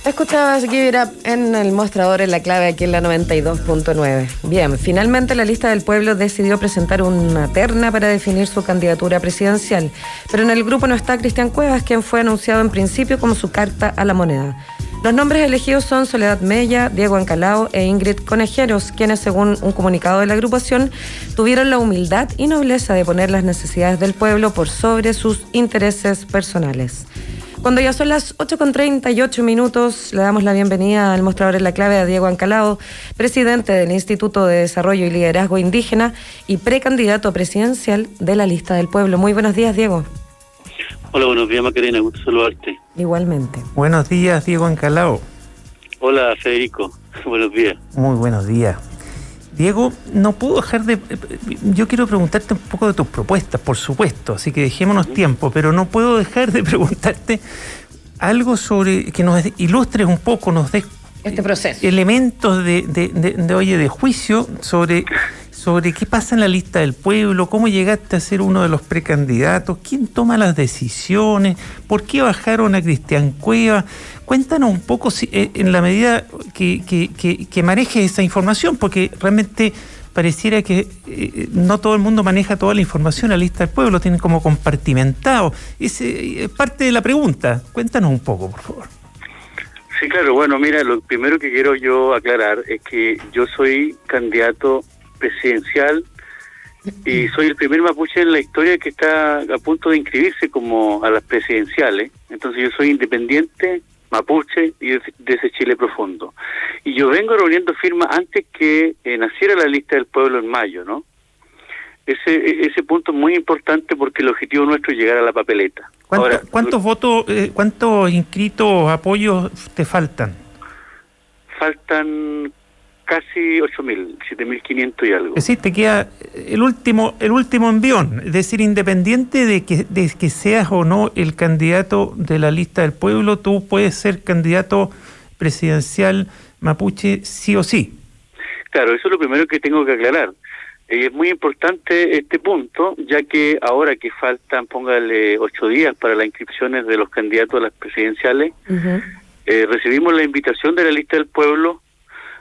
Escuchabas Give It Up en el mostrador en La Clave aquí en la 92.9. Bien, finalmente la Lista del Pueblo decidió presentar una terna para definir su candidatura presidencial, pero en el grupo no está Cristian Cuevas, quien fue anunciado en principio como su carta a la moneda. Los nombres elegidos son Soledad Mella, Diego Ancalao e Ingrid Conejeros, quienes, según un comunicado de la agrupación, tuvieron la humildad y nobleza de poner las necesidades del pueblo por sobre sus intereses personales. Cuando ya son las 8:38, le damos la bienvenida al mostrador en La Clave a Diego Ancalao, presidente del Instituto de Desarrollo y Liderazgo Indígena y precandidato presidencial de la Lista del Pueblo. Muy buenos días, Diego. Hola, buenos días, Macarena, gusto saludarte. Igualmente. Buenos días, Diego Ancalao. Hola, Federico, buenos días. Muy buenos días. Diego, no puedo dejar de... Yo quiero preguntarte un poco de tus propuestas, por supuesto, así que dejémonos tiempo, pero no puedo dejar de preguntarte algo sobre... que nos ilustres un poco, nos des... este proceso. Elementos de juicio sobre qué pasa en la Lista del Pueblo, cómo llegaste a ser uno de los precandidatos, quién toma las decisiones, por qué bajaron a Cristian Cuevas. Cuéntanos un poco en la medida que manejes esa información, porque realmente pareciera que no todo el mundo maneja toda la información. La Lista del Pueblo tiene como compartimentado. Es parte de la pregunta. Cuéntanos un poco, por favor. Sí, claro, bueno, mira, lo primero que quiero yo aclarar es que yo soy candidato presidencial y soy el primer mapuche en la historia que está a punto de inscribirse como a las presidenciales. Entonces yo soy independiente, mapuche y de ese Chile profundo. Y yo vengo reuniendo firmas antes que naciera la Lista del Pueblo en mayo, ¿no? Ese punto es muy importante porque el objetivo nuestro es llegar a la papeleta. ¿Cuántos votos, cuántos inscritos, apoyos te faltan? Faltan casi 8.000, 7.500 y algo. Es decir, te queda el último envión, es decir, independiente de que seas o no el candidato de la Lista del Pueblo, tú puedes ser candidato presidencial mapuche sí o sí. Claro, eso es lo primero que tengo que aclarar. Es muy importante este punto, ya que ahora que faltan, póngale 8 días para las inscripciones de los candidatos a las presidenciales, recibimos la invitación de la Lista del Pueblo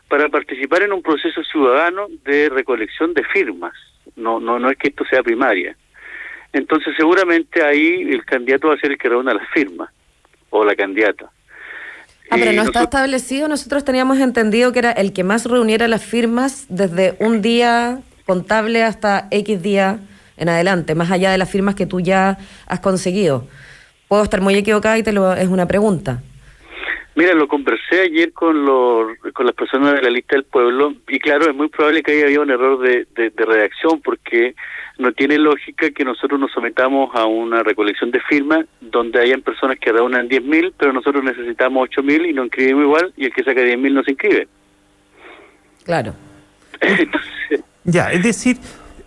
para participar en un proceso ciudadano de recolección de firmas. No es que esto sea primaria. Entonces seguramente ahí el candidato va a ser el que reúna las firmas, o la candidata. Pero no está establecido. Nosotros teníamos entendido que era el que más reuniera las firmas desde un día contable hasta X día en adelante, más allá de las firmas que tú ya has conseguido. Puedo estar muy equivocada y es una pregunta. Mira, lo conversé ayer con las personas de la Lista del Pueblo y claro, es muy probable que haya habido un error de redacción porque no tiene lógica que nosotros nos sometamos a una recolección de firmas donde hayan personas que reúnan 10.000, pero nosotros necesitamos 8.000 y nos inscribimos igual y el que saca 10.000 no se inscribe. Claro. Entonces, ya, es decir,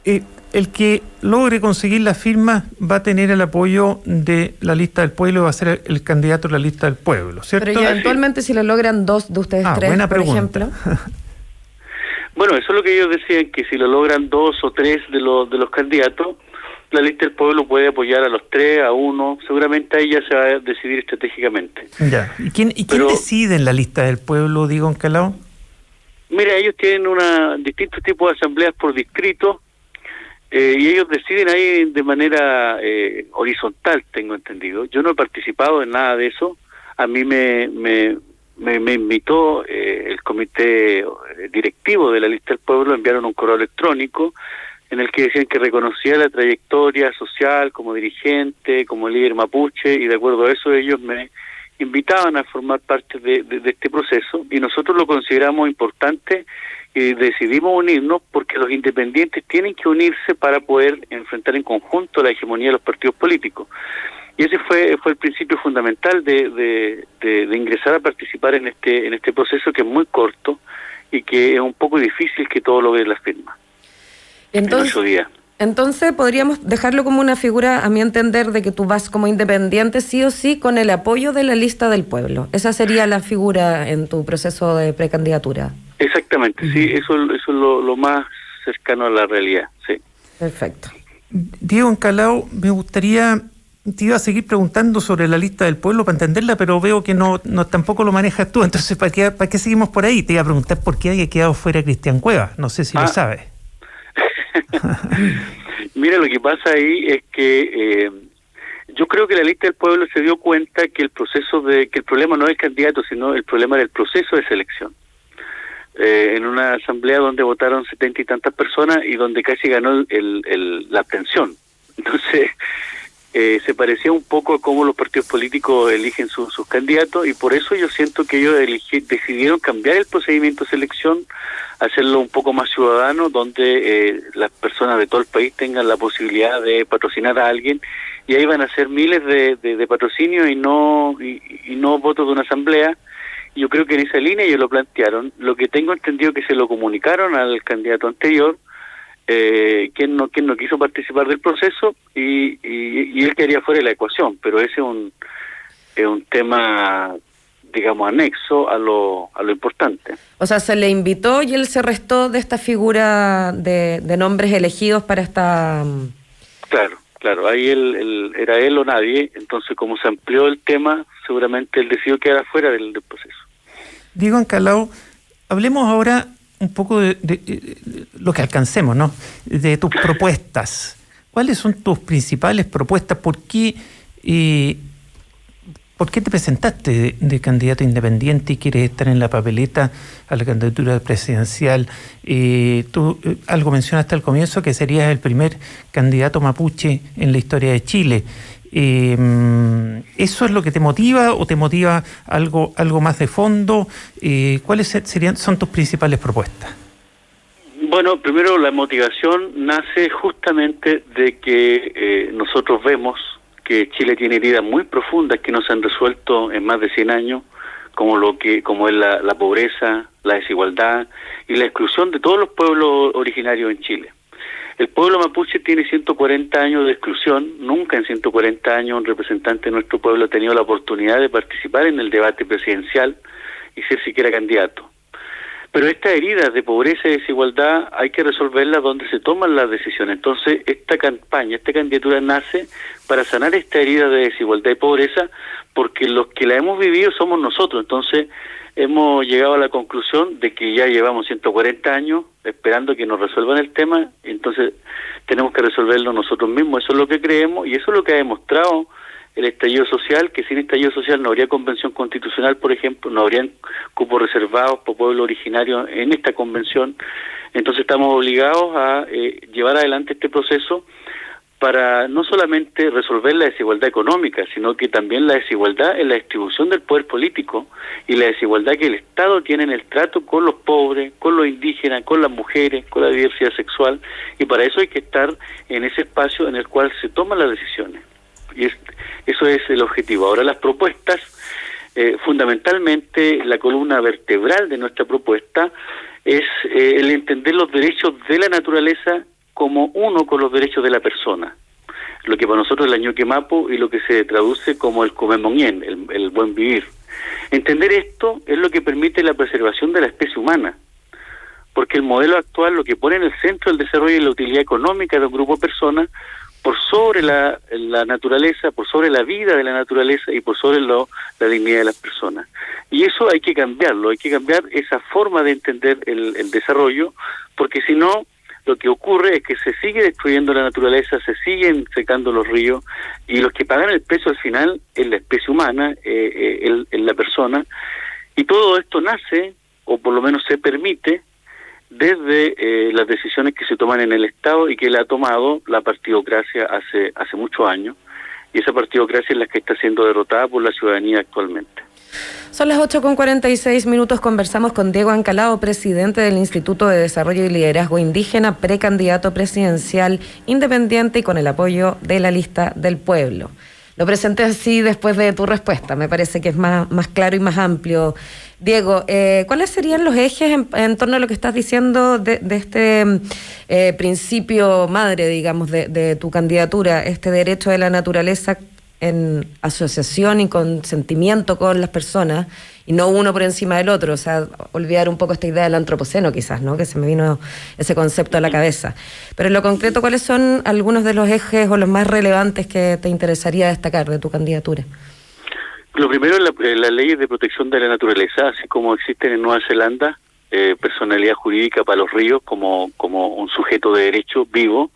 el que logre conseguir las firmas va a tener el apoyo de la Lista del Pueblo y va a ser el candidato de la Lista del Pueblo, ¿cierto? Pero eventualmente si lo logran 2 de ustedes 3, buena por pregunta. ejemplo. Bueno, eso es lo que ellos decían, que si lo logran 2 o 3 de los candidatos, la Lista del Pueblo puede apoyar a los 3, a 1, seguramente ahí ya se va a decidir estratégicamente. Ya. ¿Y quién decide en la Lista del Pueblo, Diego Ancalao? Mira, ellos tienen distintos tipos de asambleas por distrito, y ellos deciden ahí de manera horizontal, tengo entendido. Yo no he participado en nada de eso. A mí me invitó el comité directivo de la Lista del Pueblo, enviaron un correo electrónico en el que decían que reconocía la trayectoria social como dirigente, como líder mapuche, y de acuerdo a eso ellos me invitaban a formar parte de este proceso, y nosotros lo consideramos importante y decidimos unirnos porque los independientes tienen que unirse para poder enfrentar en conjunto la hegemonía de los partidos políticos. Y ese fue el principio fundamental de ingresar a participar en este proceso, que es muy corto y que es un poco difícil que todo logre las firmas. Entonces, en 8 días. Entonces podríamos dejarlo como una figura, a mi entender, de que tú vas como independiente sí o sí con el apoyo de la Lista del Pueblo. Esa sería la figura en tu proceso de precandidatura. Exactamente, sí, eso es lo más cercano a la realidad, sí. Perfecto. Diego Ancalao, me gustaría te iba a seguir preguntando sobre la lista del pueblo para entenderla, pero veo que no tampoco lo manejas tú. Entonces, ¿para qué seguimos por ahí? Te iba a preguntar por qué había quedado fuera Cristian Cuevas. No sé si lo sabes. Mira, lo que pasa ahí es que yo creo que la lista del pueblo se dio cuenta que que el problema no es el candidato, sino el problema del proceso de selección. En una asamblea donde votaron 70 y tantas personas y donde casi ganó la abstención. Entonces, se parecía un poco a cómo los partidos políticos eligen sus candidatos, y por eso yo siento que ellos decidieron cambiar el procedimiento de selección, hacerlo un poco más ciudadano, donde las personas de todo el país tengan la posibilidad de patrocinar a alguien, y ahí van a ser miles de patrocinios y no votos de una asamblea. Yo creo que en esa línea ellos lo plantearon. Lo que tengo entendido que se lo comunicaron al candidato anterior, quien no quiso participar del proceso, y él quedaría fuera de la ecuación, pero ese es un tema, digamos, anexo a lo importante. O sea, se le invitó y él se restó de esta figura de nombres elegidos para esta... Claro, ahí era él o nadie. Entonces, como se amplió el tema, seguramente él decidió quedar fuera del proceso. Diego Ancalao, hablemos ahora un poco de lo que alcancemos, ¿no? De tus propuestas. ¿Cuáles son tus principales propuestas? ¿Por qué te presentaste de candidato independiente y quieres estar en la papeleta a la candidatura presidencial? Tú algo mencionaste al comienzo, que serías el primer candidato mapuche en la historia de Chile. ¿Eso es lo que te motiva o te motiva algo más de fondo? ¿Cuáles son tus principales propuestas? Bueno, primero la motivación nace justamente de que nosotros vemos que Chile tiene heridas muy profundas que no se han resuelto en más de 100 años, como es la pobreza, la desigualdad y la exclusión de todos los pueblos originarios en Chile. El pueblo mapuche tiene 140 años de exclusión. Nunca en 140 años un representante de nuestro pueblo ha tenido la oportunidad de participar en el debate presidencial y ser siquiera candidato. Pero estas heridas de pobreza y desigualdad hay que resolverlas donde se toman las decisiones. Entonces, esta candidatura nace para sanar esta herida de desigualdad y pobreza, porque los que la hemos vivido somos nosotros. Entonces, hemos llegado a la conclusión de que ya llevamos 140 años esperando que nos resuelvan el tema, entonces tenemos que resolverlo nosotros mismos. Eso es lo que creemos y eso es lo que ha demostrado el estallido social, que sin estallido social no habría convención constitucional, por ejemplo, no habrían cupos reservados por pueblo originario en esta convención. Entonces estamos obligados a llevar adelante este proceso para no solamente resolver la desigualdad económica, sino que también la desigualdad en la distribución del poder político y la desigualdad que el Estado tiene en el trato con los pobres, con los indígenas, con las mujeres, con la diversidad sexual, y para eso hay que estar en ese espacio en el cual se toman las decisiones. Y eso es el objetivo. Ahora, las propuestas, fundamentalmente la columna vertebral de nuestra propuesta es el entender los derechos de la naturaleza como uno con los derechos de la persona, lo que para nosotros es la ñuque mapu y lo que se traduce como el comemoñén, el buen vivir. Entender esto es lo que permite la preservación de la especie humana, porque el modelo actual lo que pone en el centro del desarrollo y la utilidad económica de un grupo de personas por sobre la naturaleza, por sobre la vida de la naturaleza y por sobre la dignidad de las personas. Y eso hay que cambiarlo, hay que cambiar esa forma de entender el desarrollo, porque si no, lo que ocurre es que se sigue destruyendo la naturaleza, se siguen secando los ríos, y los que pagan el precio al final es la especie humana, es la persona, y todo esto nace, o por lo menos se permite, desde las decisiones que se toman en el Estado y que le ha tomado la partidocracia hace muchos años, y esa partidocracia es la que está siendo derrotada por la ciudadanía actualmente. Son las 8:46, conversamos con Diego Ancalao, presidente del Instituto de Desarrollo y Liderazgo Indígena, precandidato presidencial independiente y con el apoyo de la lista del pueblo. Lo presenté así después de tu respuesta, me parece que es más claro y más amplio. Diego, ¿cuáles serían los ejes en torno a lo que estás diciendo de este principio madre, digamos, de tu candidatura, este derecho de la naturaleza en asociación y consentimiento con las personas y no uno por encima del otro, o sea, olvidar un poco esta idea del antropoceno quizás, ¿no? Que se me vino ese concepto a la cabeza. Pero en lo concreto, ¿cuáles son algunos de los ejes o los más relevantes que te interesaría destacar de tu candidatura? Lo primero es las leyes de protección de la naturaleza, así como existen en Nueva Zelanda, personalidad jurídica para los ríos como un sujeto de derecho vivo,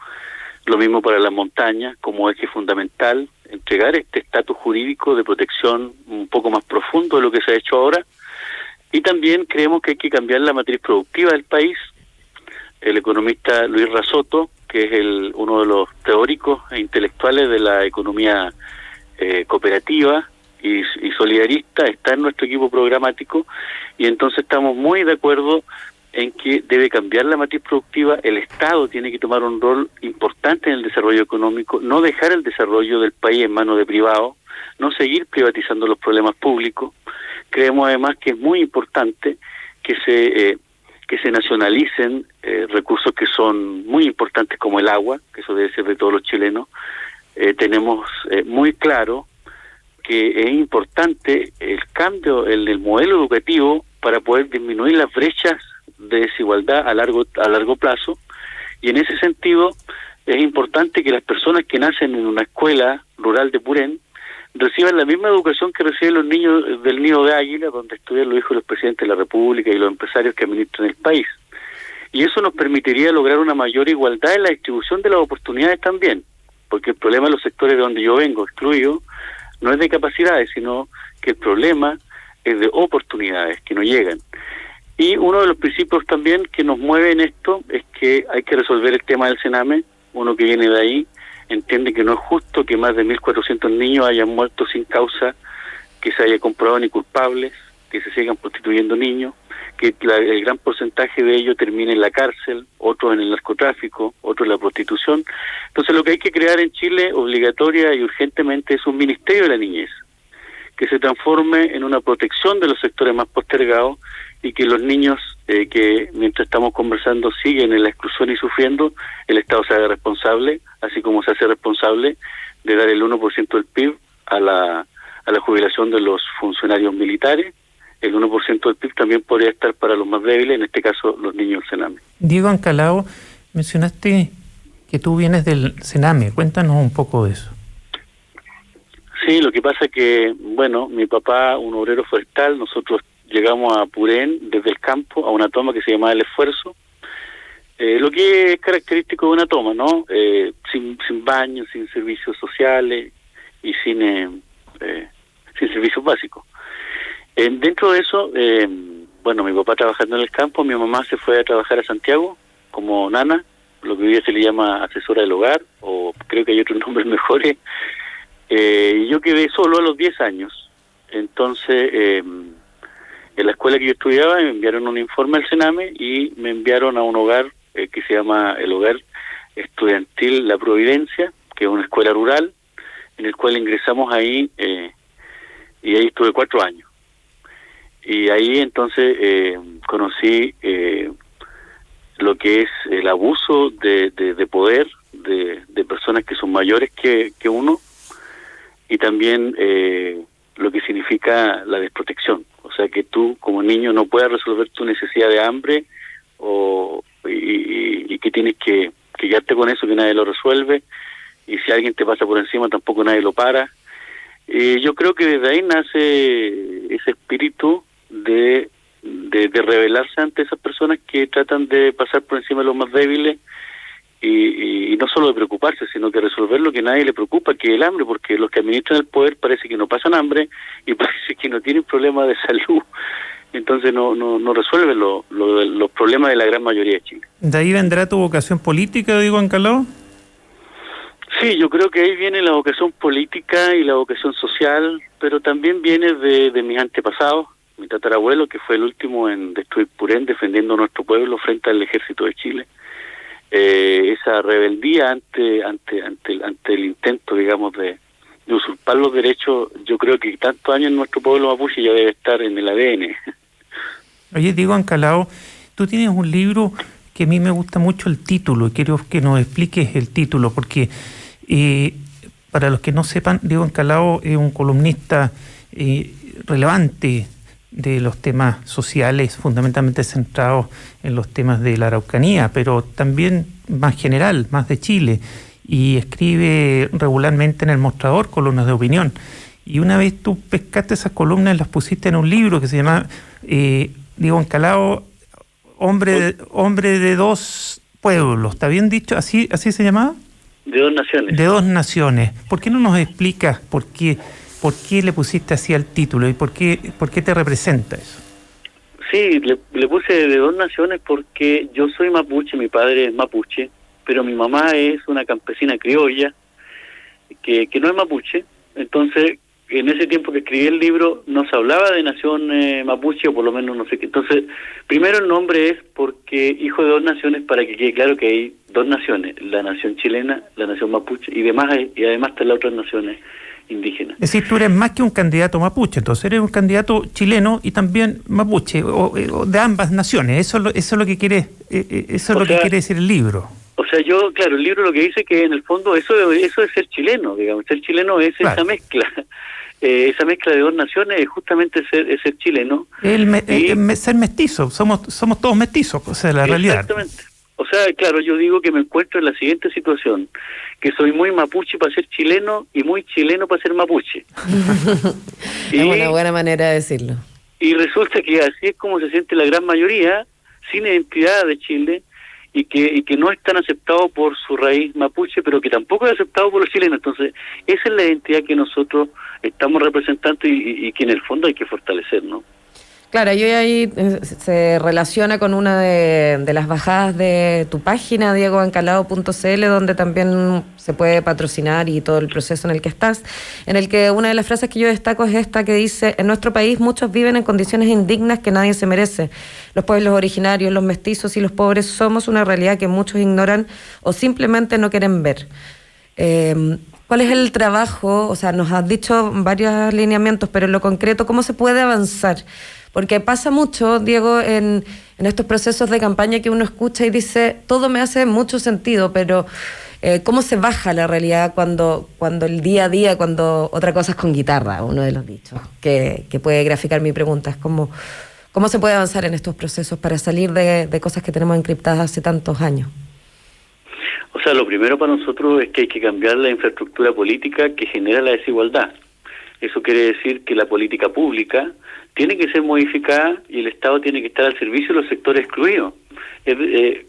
lo mismo para las montañas como eje fundamental, entregar este estatus jurídico de protección un poco más profundo de lo que se ha hecho ahora, y también creemos que hay que cambiar la matriz productiva del país. El economista Luis Rasoto, que es uno de los teóricos e intelectuales de la economía cooperativa y solidarista, está en nuestro equipo programático, y entonces estamos muy de acuerdo en que debe cambiar la matriz productiva. El Estado tiene que tomar un rol importante en el desarrollo económico, no dejar el desarrollo del país en manos de privados, no seguir privatizando los problemas públicos. Creemos además que es muy importante que se nacionalicen recursos que son muy importantes como el agua, que eso debe ser de todos los chilenos. Tenemos muy claro que es importante el cambio en el modelo educativo para poder disminuir las brechas de desigualdad a largo plazo, y en ese sentido es importante que las personas que nacen en una escuela rural de Purén reciban la misma educación que reciben los niños del Nido de Águila, donde estudian los hijos de los presidentes de la República y los empresarios que administran el país. Y eso nos permitiría lograr una mayor igualdad en la distribución de las oportunidades también, porque el problema de los sectores de donde yo vengo, excluido, no es de capacidades, sino que el problema es de oportunidades que no llegan. Y uno de los principios también que nos mueve en esto es que hay que resolver el tema del Sename. Uno que viene de ahí entiende que no es justo que más de 1.400 niños hayan muerto sin causa, que se haya comprobado ni culpables, que se sigan prostituyendo niños, que el gran porcentaje de ellos termine en la cárcel, otros en el narcotráfico, otros en la prostitución. Entonces lo que hay que crear en Chile obligatoria y urgentemente es un Ministerio de la Niñez, que se transforme en una protección de los sectores más postergados, y que los niños que mientras estamos conversando siguen en la exclusión y sufriendo, el Estado se haga responsable, así como se hace responsable de dar el 1% del PIB a la jubilación de los funcionarios militares. El 1% del PIB también podría estar para los más débiles, en este caso los niños del Sename. Diego Ancalao, mencionaste que tú vienes del Sename, cuéntanos un poco de eso. Sí, lo que pasa es que, bueno, mi papá, un obrero forestal, nosotros llegamos a Purén desde el campo a una toma que se llamaba El Esfuerzo, lo que es característico de una toma, ¿no? Sin baños, sin servicios sociales y sin servicios básicos. Dentro de eso, bueno, mi papá trabajando en el campo, mi mamá se fue a trabajar a Santiago como nana, lo que hoy día se le llama asesora del hogar, o creo que hay otros nombres mejores, y yo quedé solo a los 10 años. Entonces, en la escuela que yo estudiaba me enviaron un informe al Sename y me enviaron a un hogar que se llama el Hogar Estudiantil La Providencia, que es una escuela rural, en el cual ingresamos ahí, y ahí estuve 4 años. Y ahí entonces conocí lo que es el abuso de poder de personas que son mayores que uno, y también lo que significa la desprotección. O sea, que tú como niño no puedas resolver tu necesidad de hambre y que tienes que quedarte con eso, que nadie lo resuelve, y si alguien te pasa por encima tampoco nadie lo para. Yo creo que desde ahí nace ese espíritu de rebelarse ante esas personas que tratan de pasar por encima de los más débiles, y no solo de preocuparse, sino que resolver lo que a nadie le preocupa, que es el hambre, porque los que administran el poder parece que no pasan hambre y parece que no tienen problemas de salud, entonces no resuelven los problemas de la gran mayoría de Chile. ¿De ahí vendrá tu vocación política, Diego Ancalao? Sí, yo creo que ahí viene la vocación política y la vocación social, pero también viene de mis antepasados. Mi tatarabuelo, que fue el último en destruir Purén, defendiendo a nuestro pueblo frente al ejército de Chile. Esa rebeldía ante el intento, digamos, de usurpar los derechos, yo creo que tantos años en nuestro pueblo mapuche ya debe estar en el ADN. Oye, Diego Ancalao, tú tienes un libro que a mí me gusta mucho el título, y quiero que nos expliques el título, porque para los que no sepan, Diego Encalado es un columnista relevante de los temas sociales, fundamentalmente centrados en los temas de la Araucanía, pero también más general, más de Chile, y escribe regularmente en El Mostrador columnas de opinión. Y una vez tú pescaste esas columnas y las pusiste en un libro que se llama Diego Encalado, hombre de dos pueblos, ¿está bien dicho? ¿Así se llamaba? De dos naciones. De dos naciones. ¿Por qué no nos explicas por qué le pusiste así al título y por qué te representa eso? Sí, le puse de dos naciones porque yo soy mapuche, mi padre es mapuche, pero mi mamá es una campesina criolla que no es mapuche. Entonces, en ese tiempo que escribí el libro no se hablaba de nación mapuche, o por lo menos no sé qué. Entonces, primero el nombre es porque hijo de dos naciones, para que quede claro que hay dos naciones, la nación chilena, la nación mapuche, y además están las otras naciones indígenas. Es decir, tú eres más que un candidato mapuche, entonces eres un candidato chileno y también mapuche, o de ambas naciones. Eso es lo que quiere decir el libro. O sea, claro, el libro lo que dice que en el fondo eso es ser chileno, digamos. Ser chileno es claro. Esa mezcla de dos naciones es justamente ser chileno. Ser mestizo, somos todos mestizos, o sea, la realidad. Exactamente. O sea, claro, yo digo que me encuentro en la siguiente situación, que soy muy mapuche para ser chileno y muy chileno para ser mapuche. Es una buena manera de decirlo. Y resulta que así es como se siente la gran mayoría, sin identidad de Chile, y que no es tan aceptado por su raíz mapuche, pero que tampoco es aceptado por los chilenos. Entonces, esa es la identidad que nosotros estamos representando y que en el fondo hay que fortalecer, ¿no? Claro, y ahí se relaciona con una de las bajadas de tu página, diegoencalado.cl, donde también se puede patrocinar y todo el proceso en el que estás, en el que una de las frases que yo destaco es esta que dice: en nuestro país muchos viven en condiciones indignas que nadie se merece. Los pueblos originarios, los mestizos y los pobres somos una realidad que muchos ignoran o simplemente no quieren ver. ¿Cuál es el trabajo? O sea, nos has dicho varios lineamientos, pero en lo concreto, ¿cómo se puede avanzar? Porque pasa mucho, Diego, en estos procesos de campaña que uno escucha y dice, todo me hace mucho sentido, pero ¿cómo se baja la realidad cuando el día a día, cuando otra cosa es con guitarra? Uno de los dichos que puede graficar mi pregunta es ¿cómo se puede avanzar en estos procesos para salir de cosas que tenemos encriptadas hace tantos años? O sea, lo primero para nosotros es que hay que cambiar la infraestructura política que genera la desigualdad. Eso quiere decir que la política pública tiene que ser modificada y el Estado tiene que estar al servicio de los sectores excluidos.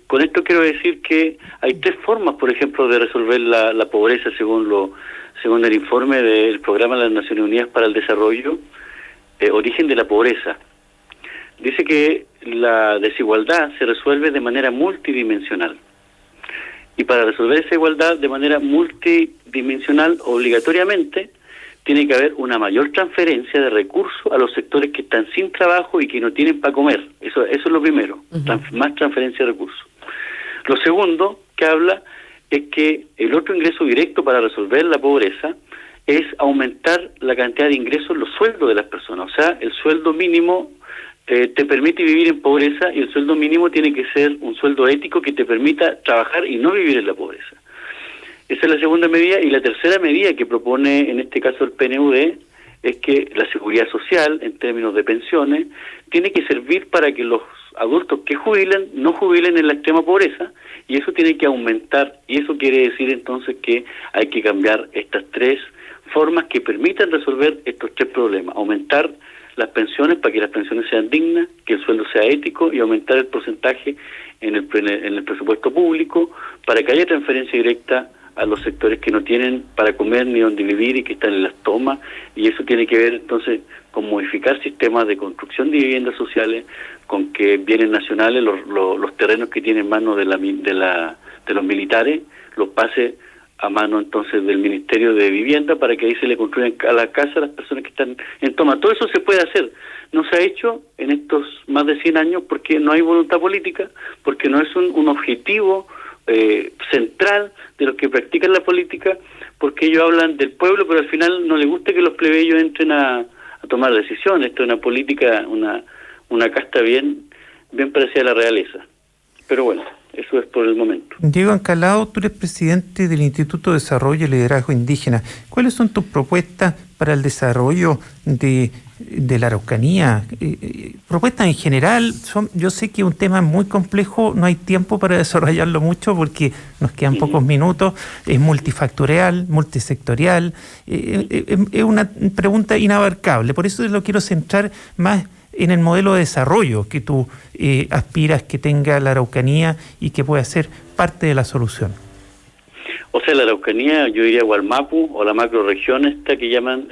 Con esto quiero decir que hay tres formas, por ejemplo, de resolver la pobreza según el informe del Programa de las Naciones Unidas para el Desarrollo, Origen de la Pobreza. Dice que la desigualdad se resuelve de manera multidimensional. Y para resolver esa igualdad de manera multidimensional, obligatoriamente, tiene que haber una mayor transferencia de recursos a los sectores que están sin trabajo y que no tienen para comer. Eso es lo primero, más transferencia de recursos. Lo segundo que habla es que el otro ingreso directo para resolver la pobreza es aumentar la cantidad de ingresos, los sueldos de las personas. O sea, el sueldo mínimo te permite vivir en pobreza y el sueldo mínimo tiene que ser un sueldo ético que te permita trabajar y no vivir en la pobreza. Esa es la segunda medida. Y la tercera medida que propone en este caso el PNUD es que la seguridad social, en términos de pensiones, tiene que servir para que los adultos que jubilan no jubilen en la extrema pobreza, y eso tiene que aumentar, y eso quiere decir entonces que hay que cambiar estas tres formas que permitan resolver estos tres problemas: aumentar las pensiones para que las pensiones sean dignas, que el sueldo sea ético, y aumentar el porcentaje en el presupuesto público para que haya transferencia directa a los sectores que no tienen para comer ni donde vivir y que están en las tomas. Y eso tiene que ver entonces con modificar sistemas de construcción de viviendas sociales, con que bienes nacionales, los terrenos que tienen en manos de los militares, los pase a mano entonces del Ministerio de Vivienda para que ahí se le construyan a la casa a las personas que están en toma. Todo eso se puede hacer. No se ha hecho en estos más de 100 años porque no hay voluntad política, porque no es un objetivo central de los que practican la política, porque ellos hablan del pueblo, pero al final no les gusta que los plebeyos entren a tomar decisiones. Esto es una política, una casta bien parecida a la realeza. Pero bueno. Eso es por el momento. Diego Ancalao, tú eres presidente del Instituto de Desarrollo y Liderazgo Indígena. ¿Cuáles son tus propuestas para el desarrollo de la Araucanía? Propuestas en general, yo sé que es un tema muy complejo, no hay tiempo para desarrollarlo mucho porque nos quedan pocos minutos, es multifactorial, multisectorial, es una pregunta inabarcable, por eso lo quiero centrar más en el modelo de desarrollo que tú aspiras que tenga la Araucanía y que pueda ser parte de la solución. O sea, la Araucanía, yo diría Gualmapu o la macroregión esta que llaman...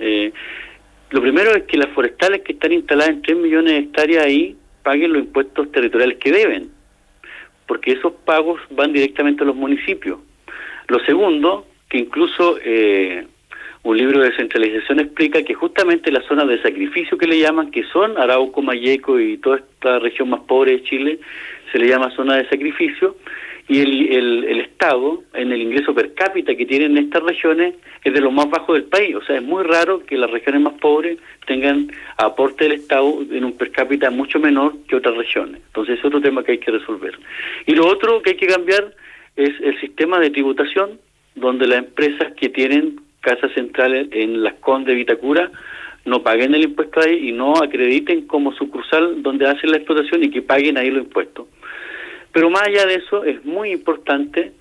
lo primero es que las forestales que están instaladas en 3 millones de hectáreas ahí paguen los impuestos territoriales que deben, porque esos pagos van directamente a los municipios. Lo segundo, que incluso un libro de descentralización explica que justamente las zonas de sacrificio que le llaman, que son Arauco, Malleco y toda esta región más pobre de Chile, se le llama zona de sacrificio, y el Estado, en el ingreso per cápita que tienen estas regiones, es de los más bajos del país. O sea, es muy raro que las regiones más pobres tengan aporte del Estado en un per cápita mucho menor que otras regiones. Entonces es otro tema que hay que resolver. Y lo otro que hay que cambiar es el sistema de tributación, donde las empresas que tienen casas centrales en Las Condes, Vitacura, no paguen el impuesto ahí y no acrediten como sucursal donde hacen la explotación y que paguen ahí los impuestos. Pero más allá de eso, es muy importante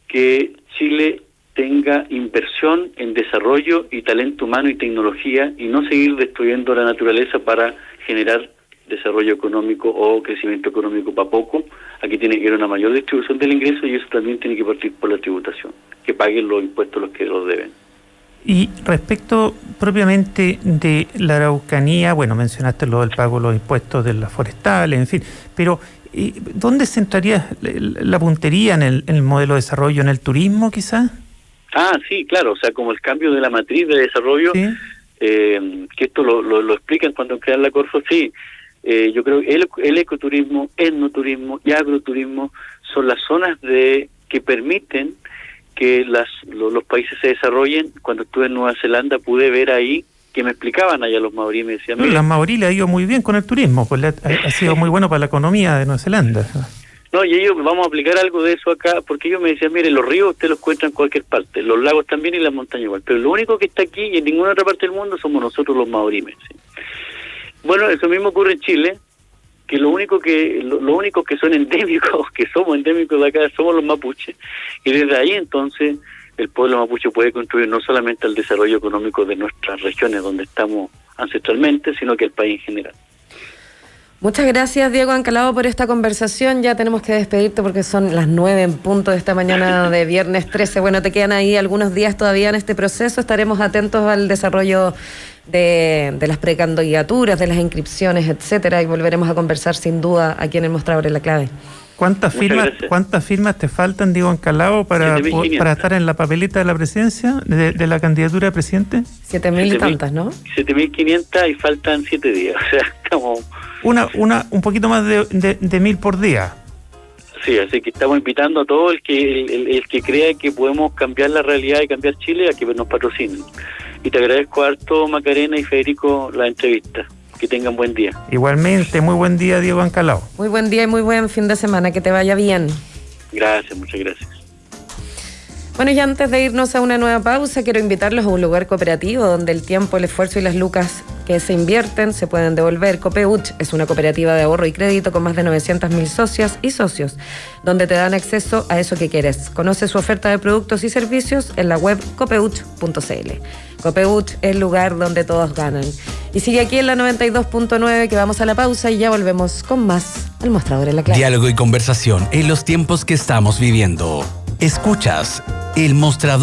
que Chile tenga inversión en desarrollo y talento humano y tecnología y no seguir destruyendo la naturaleza para generar desarrollo económico o crecimiento económico para poco. Aquí tiene que haber una mayor distribución del ingreso y eso también tiene que partir por la tributación, que paguen los impuestos los que los deben. Y respecto propiamente de la Araucanía, bueno, mencionaste lo del pago de los impuestos de las forestales, en fin, pero ¿dónde centrarías la puntería en el modelo de desarrollo? ¿En el turismo quizás? Ah, sí, claro, o sea, como el cambio de la matriz de desarrollo, ¿sí? Que esto lo explican cuando crean la Corfo, sí. Yo creo que el ecoturismo, etnoturismo y agroturismo son las zonas que permiten que los países se desarrollen. Cuando estuve en Nueva Zelanda pude ver ahí que me explicaban allá los maorí, me decían... Las maorí le ha ido muy bien con el turismo, pues ha sido muy bueno para la economía de Nueva Zelanda. No, y ellos, vamos a aplicar algo de eso acá, porque ellos me decían, mire, los ríos usted los encuentra en cualquier parte, los lagos también y las montañas igual, pero lo único que está aquí y en ninguna otra parte del mundo somos nosotros los maorí, ¿sí? Bueno, eso mismo ocurre en Chile, que lo único que son endémicos, que somos endémicos de acá, somos los mapuches, y desde ahí entonces el pueblo mapuche puede contribuir no solamente al desarrollo económico de nuestras regiones donde estamos ancestralmente, sino que al país en general. Muchas gracias, Diego Ancalao, por esta conversación. Ya tenemos que despedirte porque son las 9 en punto de esta mañana de viernes 13. Bueno, te quedan ahí algunos días todavía en este proceso. Estaremos atentos al desarrollo de las precandidaturas, de las inscripciones, etcétera, y volveremos a conversar sin duda aquí en el Mostrador en la Clave. ¿Cuántas firmas te faltan, Diego Ancalao, para estar en la papeleta de la presidencia, de la candidatura de presidente? 7.000 y tantas, ¿no? 7.500 y faltan 7 días. O sea, estamos... un poquito más de 1.000 por día. Sí, así que estamos invitando a todo el que crea que podemos cambiar la realidad y cambiar Chile a que nos patrocinen. Y te agradezco harto, Macarena y Federico, la entrevista. Que tengan buen día. Igualmente, muy buen día, Diego Ancalao. Muy buen día y muy buen fin de semana, que te vaya bien. Gracias, muchas gracias. Bueno, y antes de irnos a una nueva pausa, quiero invitarlos a un lugar cooperativo donde el tiempo, el esfuerzo y las lucas que se invierten se pueden devolver. Copeuch es una cooperativa de ahorro y crédito con más de 900.000 socias y socios, donde te dan acceso a eso que quieres. Conoce su oferta de productos y servicios en la web copeuch.cl. Copeuch es el lugar donde todos ganan. Y sigue aquí en la 92.9, que vamos a la pausa y ya volvemos con más El Mostrador en la Clave. Diálogo y conversación en los tiempos que estamos viviendo. Escuchas El Mostrador.